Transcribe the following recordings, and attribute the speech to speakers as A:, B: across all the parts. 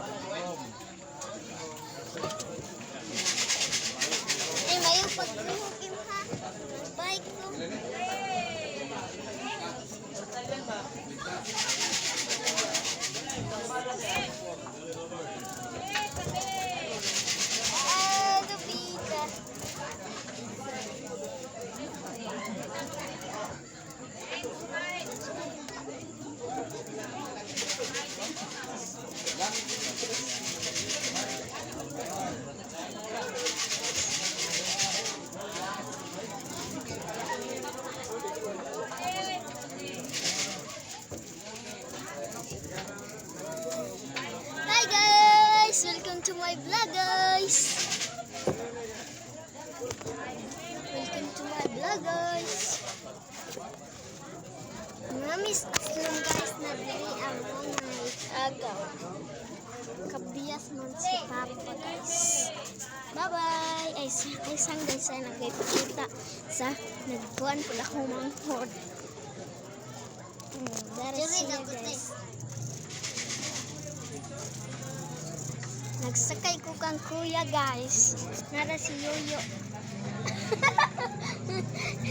A: Ay, mayo pagkuhukim ha. Bike ko. Lupita. Hi guys! Welcome to my vlog guys! Welcome to my vlog guys! Namiss lang guys na dili ang mga agaw. Kabiyas man si Papa guys. Bye bye! Ay sang guys ay nagpakita sa nagkuhan pala ko manghod. Dari siya guys. Nagsakay ko kang kuya guys. Nara si Yoyo.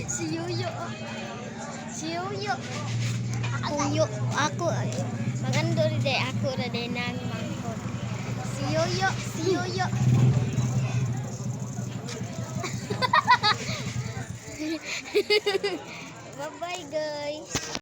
A: Si Yoyo. Si Yoyo. Ako magando rin ako rin nang mangkot. Si Yoyo. Si Yoyo. Bye bye guys.